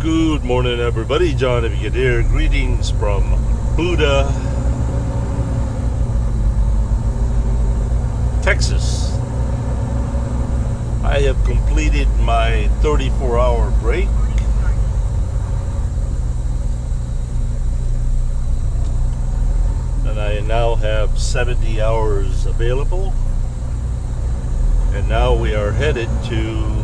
Good morning, everybody. John, if you could hear, greetings from Buda, Texas. I have completed my 34-hour break. And I now have 70 hours available. And now we are headed to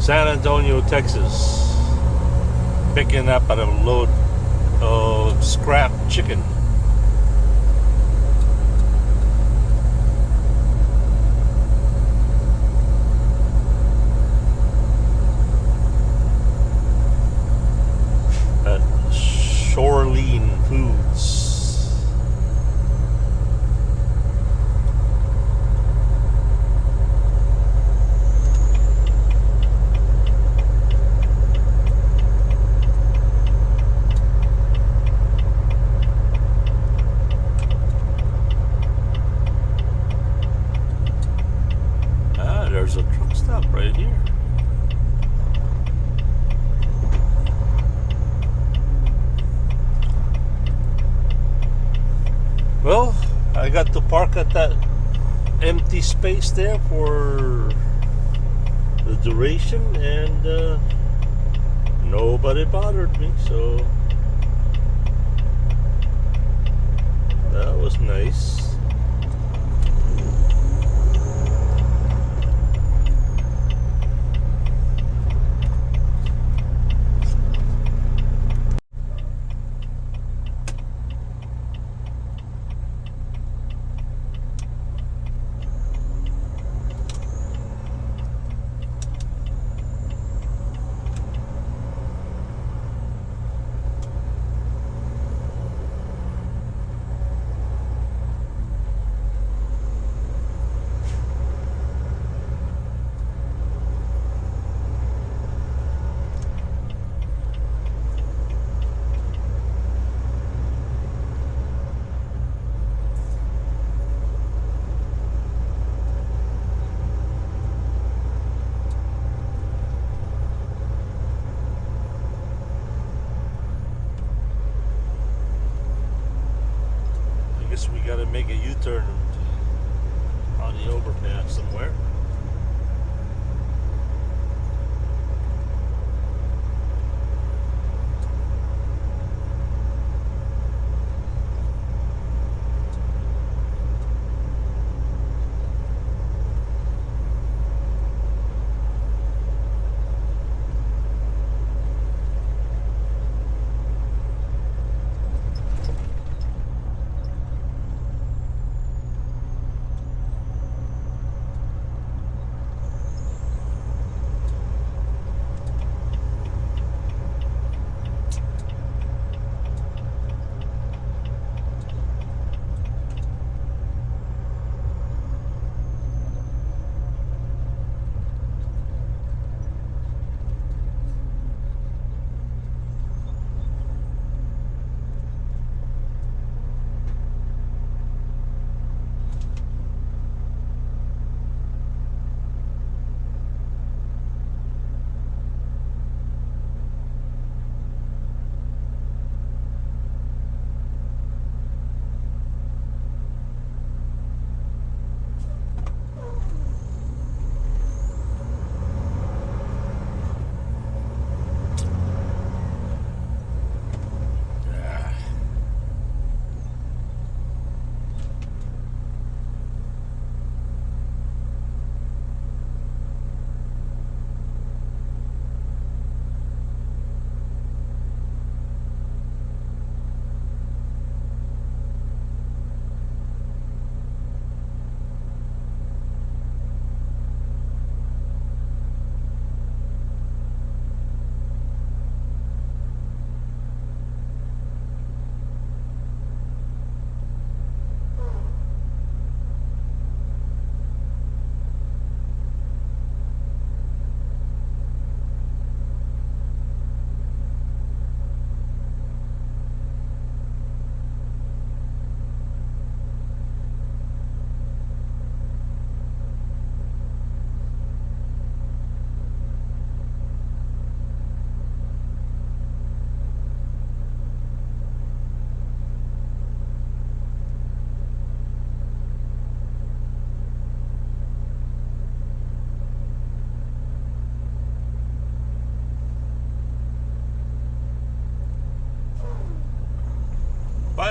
San Antonio, Texas, picking up a load of scrap chicken. At Shoreline Foods. There's a truck stop right here. Well, I got to park at that empty space there for the duration, and nobody bothered me, so that was nice. We gotta make a U-turn on the overpass somewhere.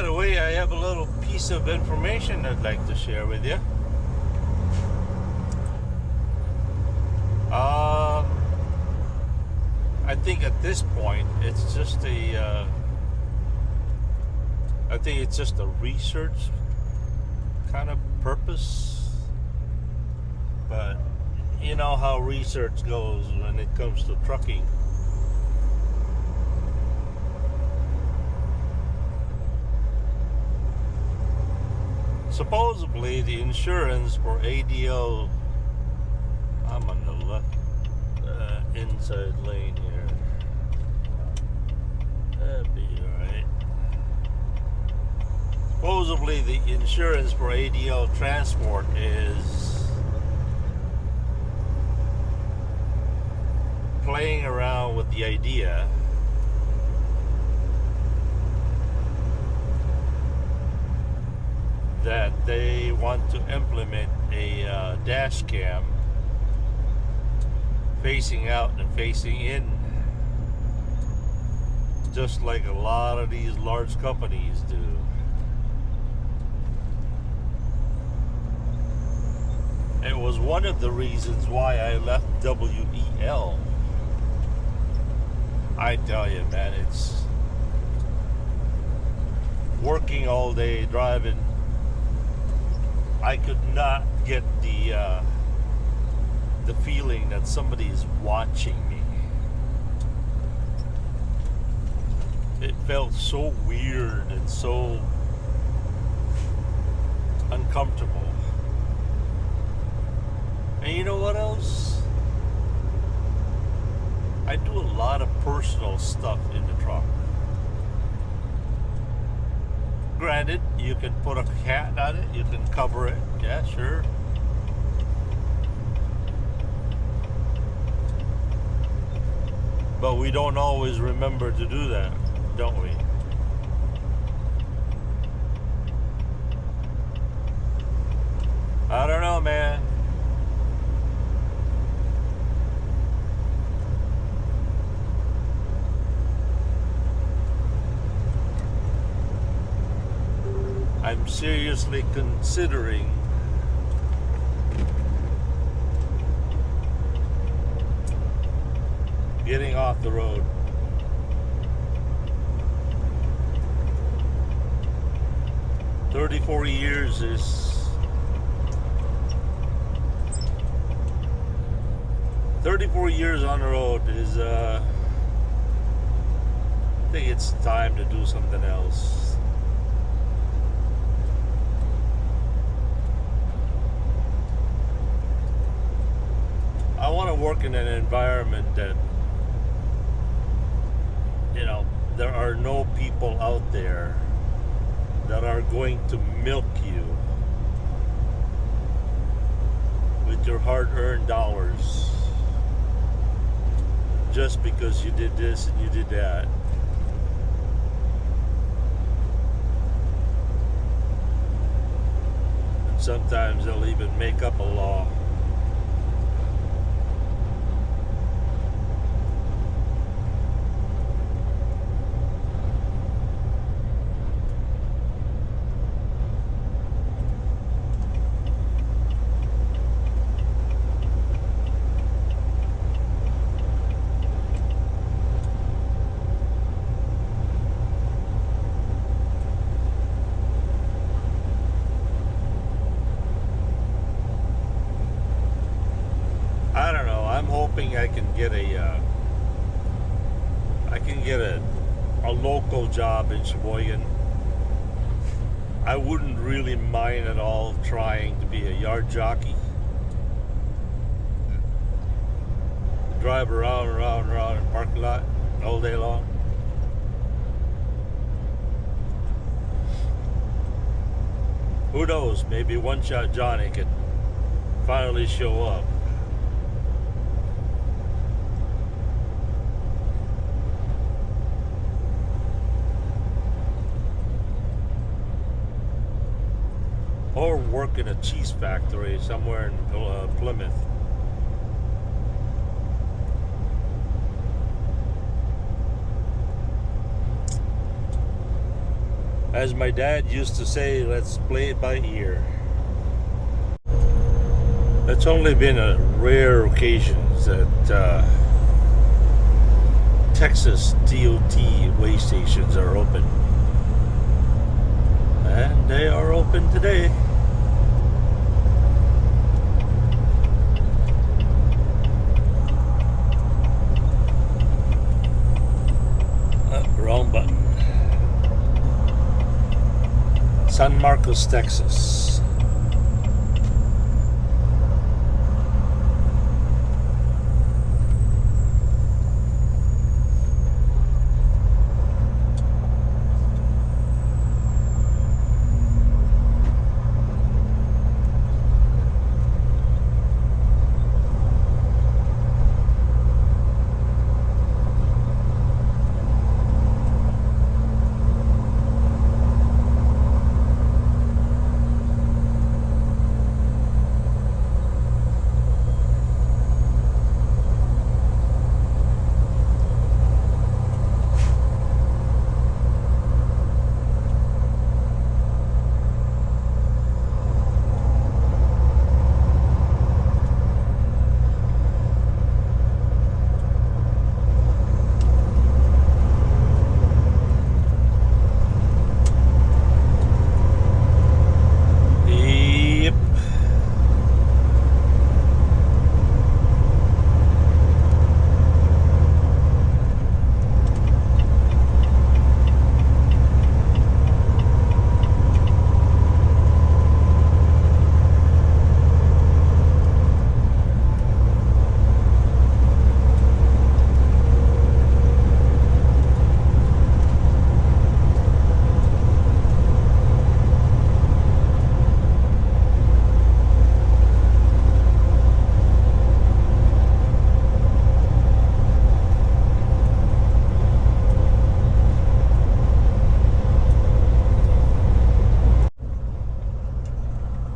By the way, I have a little piece of information I'd like to share with you. I think at this point it's just I think it's just a research kind of purpose. But you know how research goes when it comes to trucking. Supposedly the insurance for ADO, I'm on the left inside lane here. That'd be alright. Supposedly the insurance for ADO transport is playing around with the idea that they want to implement a dash cam facing out and facing in, just like a lot of these large companies do. It was one of the reasons why I left WEL. I tell you, man, it's working all day, driving. I could not get the feeling that somebody is watching me. It felt so weird and so uncomfortable. And you know what else? I do a lot of personal stuff in the truck. Granted, you can put a hat on it, you can cover it, yeah, sure. But we don't always remember to do that, don't we? I don't know, man. I'm seriously considering getting off the road. "34 years is 34 years on the road is I think it's time to do something else. I want to work in an environment that, you know, there are no people out there that are going to milk you with your hard-earned dollars just because you did this and you did that. And sometimes they'll even make up a law. I can get a local job in Sheboygan. I wouldn't really mind at all trying to be a yard jockey. Drive around in the parking lot all day long. Who knows, maybe One Shot Johnny could finally show up. Or work in a cheese factory somewhere in Plymouth. As my dad used to say, let's play it by ear. It's only been a rare occasions that Texas DOT way stations are open. And they are open today. Wrong button. San Marcos, Texas.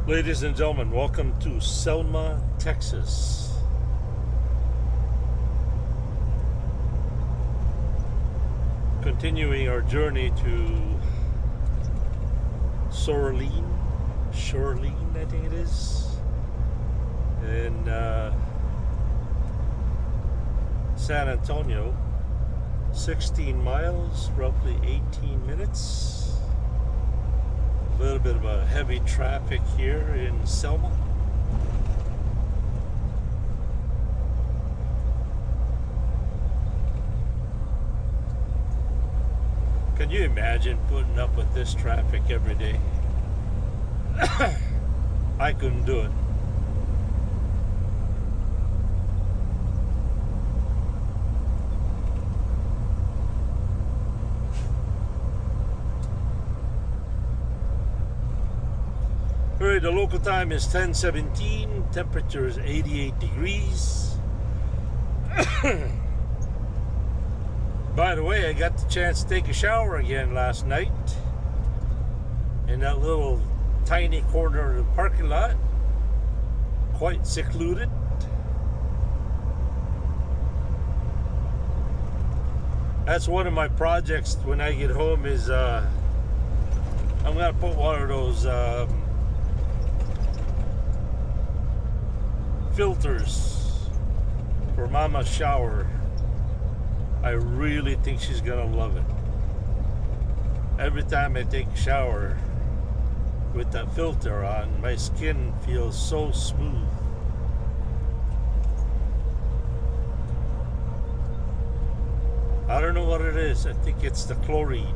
Ladies and gentlemen, welcome to Selma, Texas. Continuing our journey to Shoreline, I think it is, in San Antonio. 16 miles, roughly 18 minutes. A little bit of a heavy traffic here in Selma. Can you imagine putting up with this traffic every day? I couldn't do it. Alright, the local time is 10:17, temperature is 88 degrees. By the way, I got the chance to take a shower again last night in that little tiny corner of the parking lot, quite secluded. That's one of my projects when I get home is I'm gonna put one of those filters for Mama's shower. I really think she's gonna love it. Every time I take a shower with that filter on, my skin feels so smooth. I don't know what it is. I think it's the chlorine.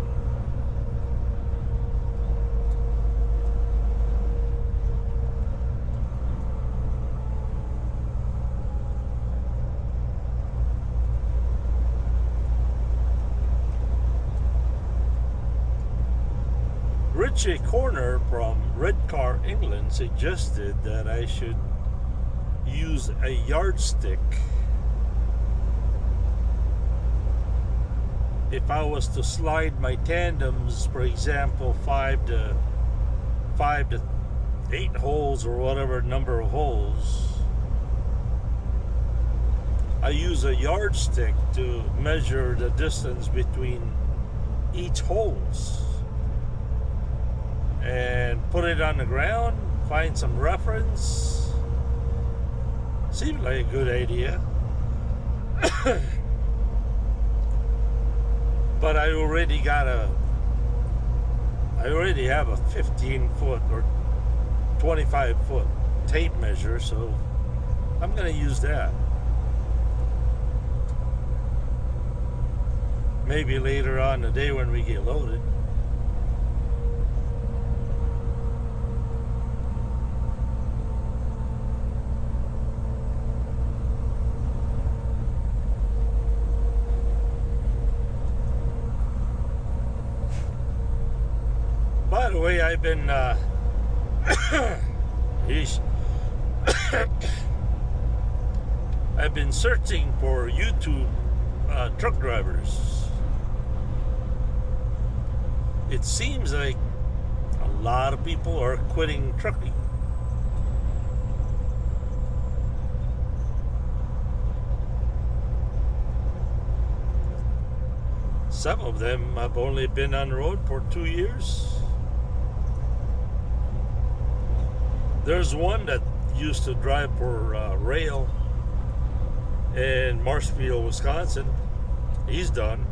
Richie Corner from Redcar, England suggested that I should use a yardstick if I was to slide my tandems, for example, 5 to 8 holes or whatever number of holes. I use a yardstick to measure the distance between each holes. and put it on the ground, find some reference. Seemed like a good idea. But I already have a 15-foot or 25-foot tape measure, so I'm going to use that. Maybe later on the day when we get loaded. By the way, I've been I've been searching for YouTube truck drivers. It seems like a lot of people are quitting trucking. Some of them have only been on the road for 2 years. There's one that used to drive for rail in Marshfield, Wisconsin. He's done.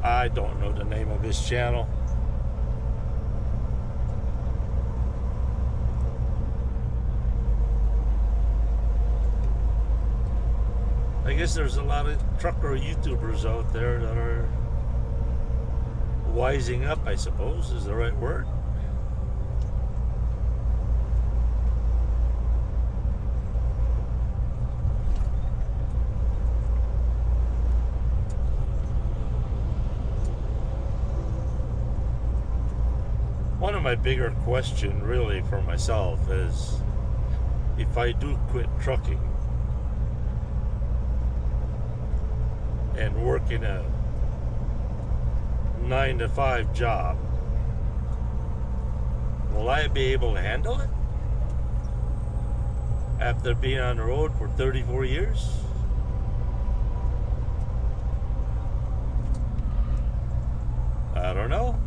I don't know the name of his channel. I guess there's a lot of trucker YouTubers out there that are wising up, I suppose is the right word. One of my bigger questions really for myself is, if I do quit trucking and work in a 9-to-5 job, will I be able to handle it after being on the road for 34 years? I don't know.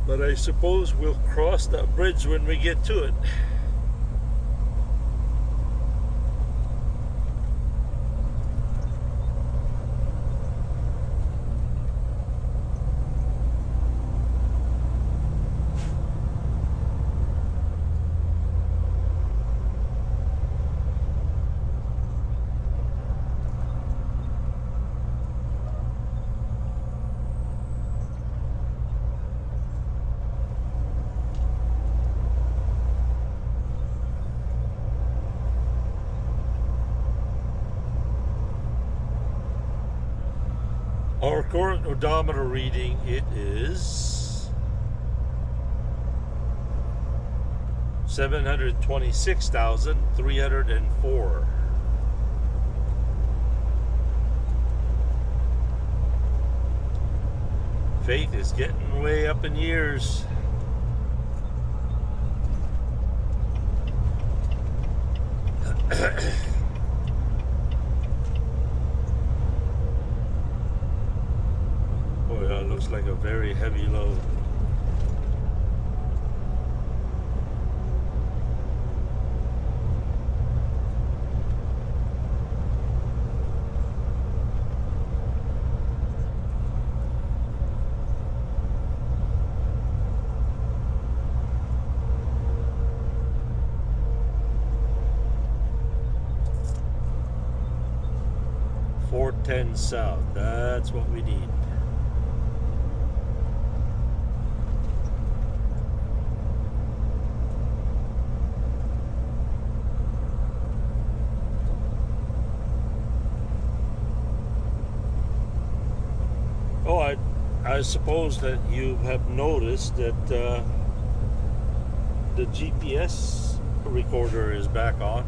But I suppose we'll cross that bridge when we get to it. Our current odometer reading, it is 726,304. Faith is getting way up in years. Boy, that looks like a very heavy load. .410 south, that's what we need. Oh, I suppose that you have noticed that the GPS recorder is back on.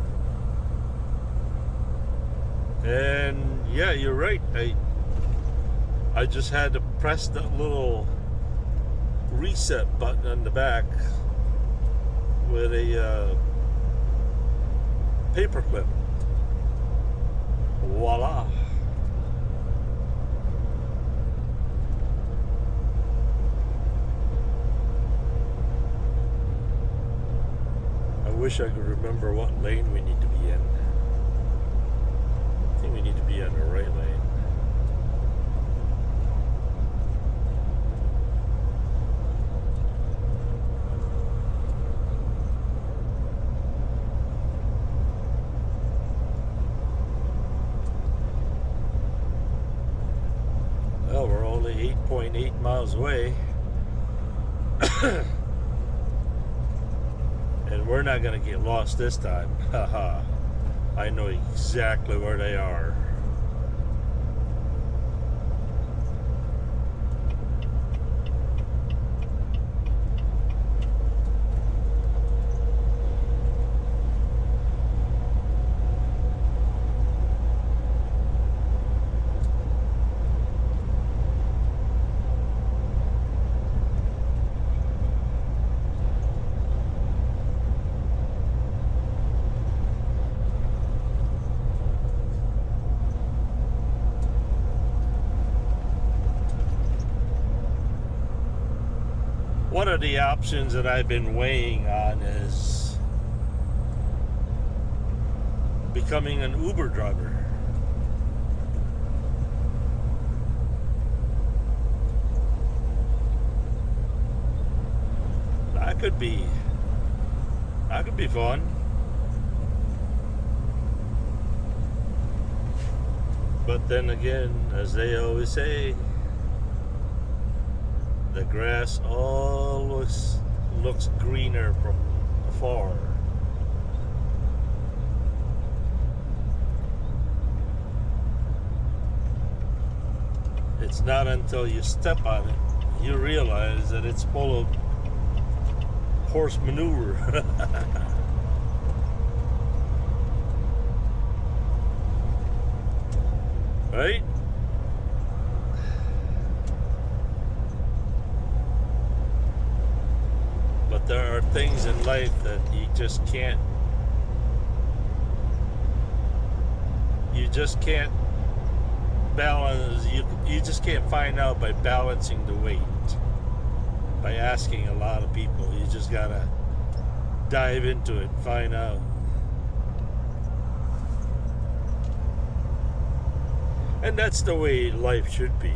And yeah, you're right. I just had to press that little reset button on the back with a paper clip. Voila. I wish I could remember what lane we need to be in. I think we need to be on the right lane. Well, we're only 8.8 miles away. And we're not going to get lost this time. Haha. I know exactly where they are. One of the options that I've been weighing on is becoming an Uber driver. That could be fun. But then again, as they always say, the grass always looks greener from afar. It's not until you step on it you realize that it's full of horse manure. Right? But there are things in life that you just can't balance. You just can't find out by balancing the weight, by asking a lot of people. You just gotta dive into it and find out. And that's the way life should be,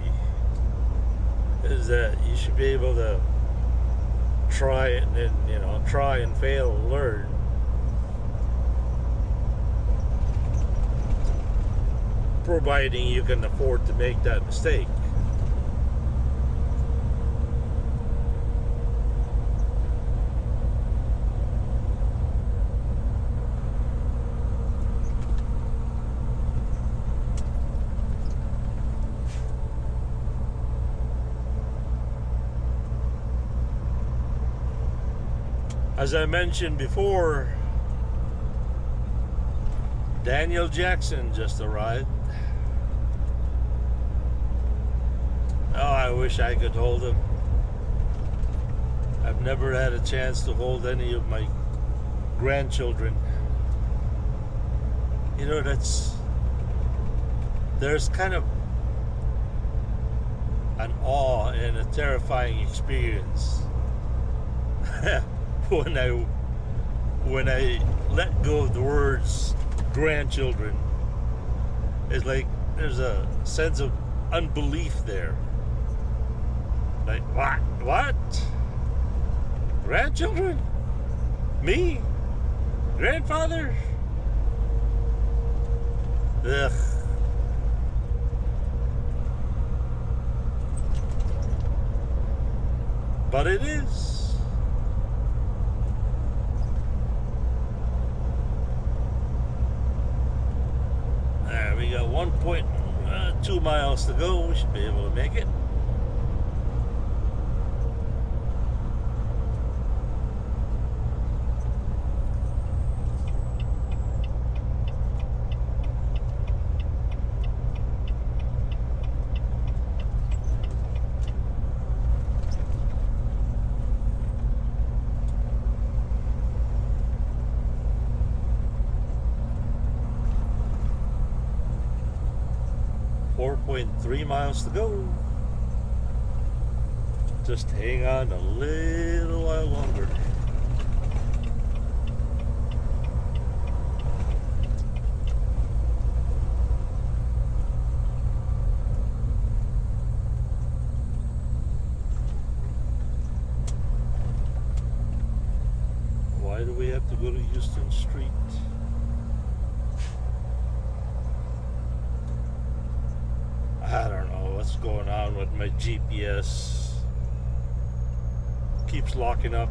is that you should be able to try it and then, try and fail and learn. Providing you can afford to make that mistake. As I mentioned before, Daniel Jackson just arrived. Oh, I wish I could hold him. I've never had a chance to hold any of my grandchildren. There's kind of an awe and a terrifying experience when I let go of the words grandchildren. It's like there's a sense of unbelief there. Like, what? Grandchildren? Me? Grandfather? Ugh. But it is. We got 1.2 miles to go. We should be able to make it. downwind, 3 miles to go. Just hang on a little while longer. Why do we have to go to Houston Street? I don't know what's going on with my GPS. Keeps locking up.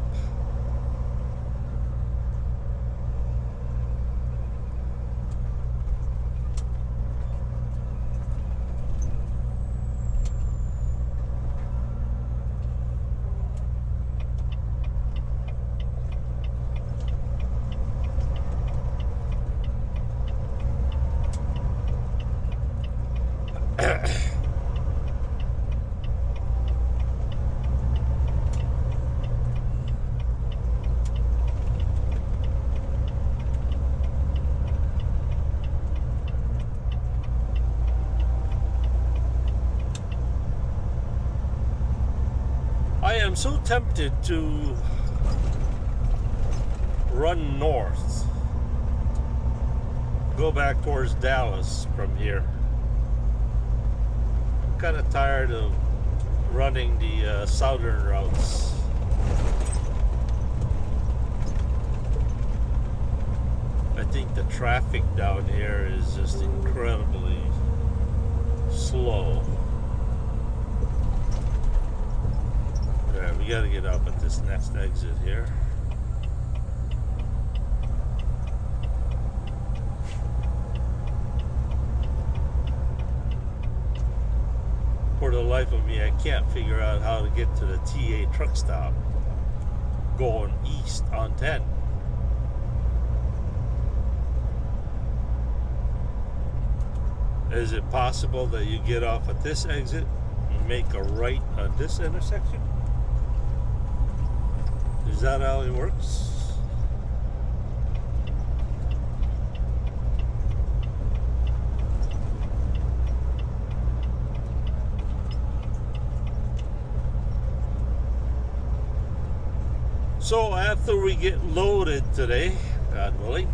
I'm so tempted to run north, go back towards Dallas from here. I'm kind of tired of running the southern routes. I think the traffic down here is just incredibly slow. We gotta get up at this next exit here. For the life of me, I can't figure out how to get to the TA truck stop going east on 10. Is it possible that you get off at this exit and make a right on this intersection? Is that how it works? So after we get loaded today, God willing,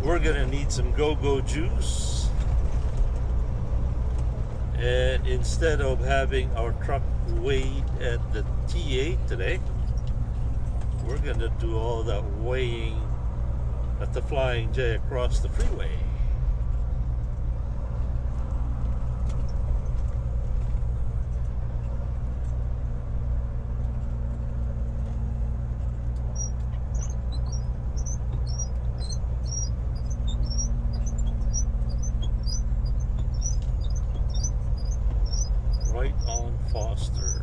we're gonna need some go-go juice. And instead of having our truck weighed at the TA today, we're going to do all that weighing at the Flying J across the freeway. Right on Foster.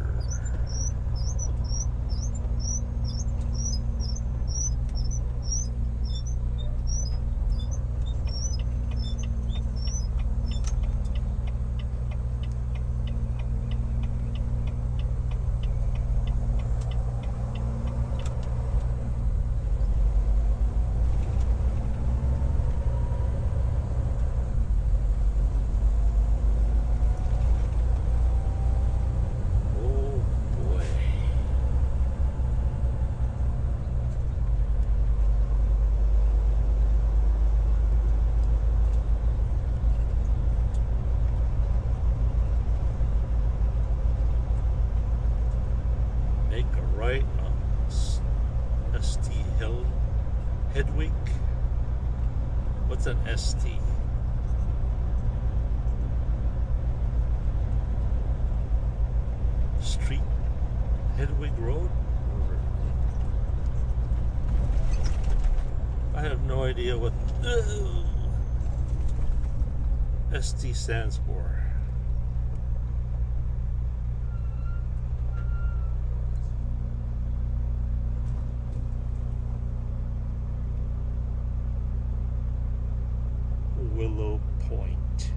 Hedwig. What's an ST? Street? Hedwig Road? I have no idea what ST stands for. Willow Point.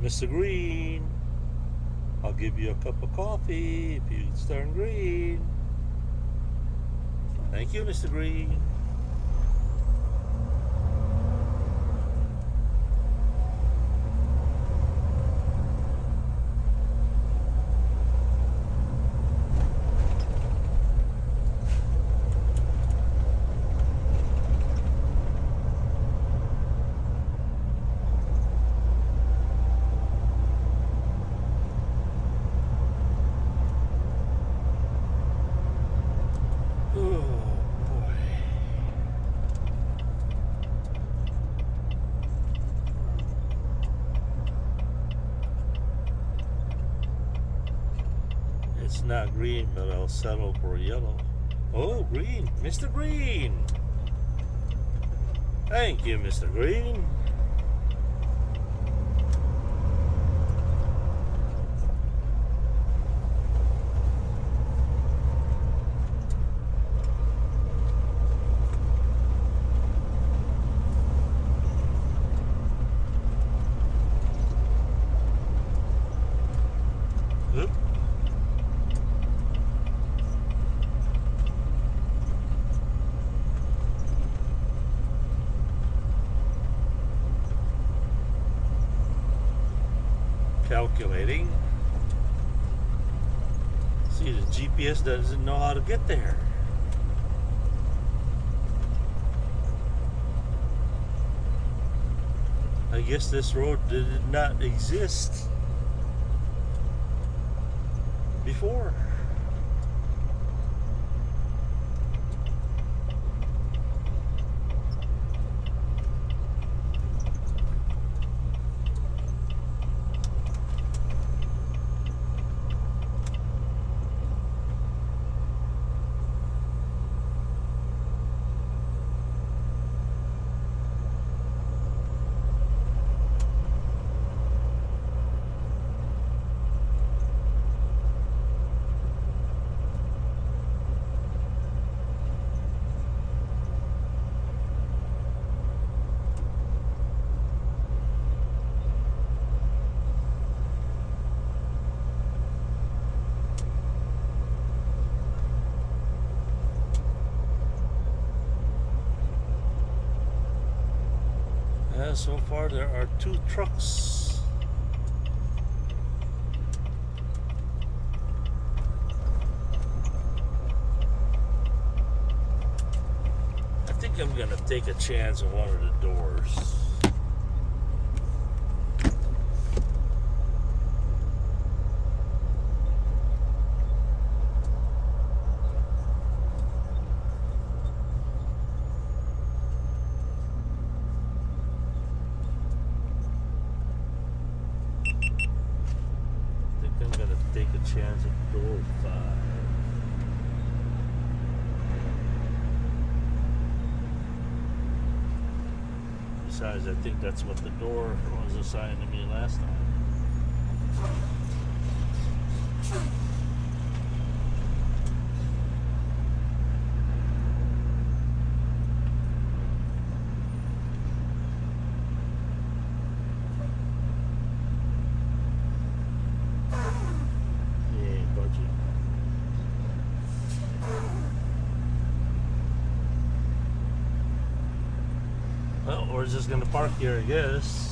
Mr. Green. I'll give you a cup of coffee if you turn green. Thank you, Mr. Green. It's not green, but I'll settle for yellow. Oh, green. Mr. Green. Thank you, Mr. Green. Oop. Calculating. See, the GPS doesn't know how to get there. I guess this road did not exist before. So far there are 2 trucks. I think I'm gonna take a chance on one of the doors. Take a chance at door 5. Besides, I think that's what the door was assigned to me last time. Well, we're just gonna park here, I guess.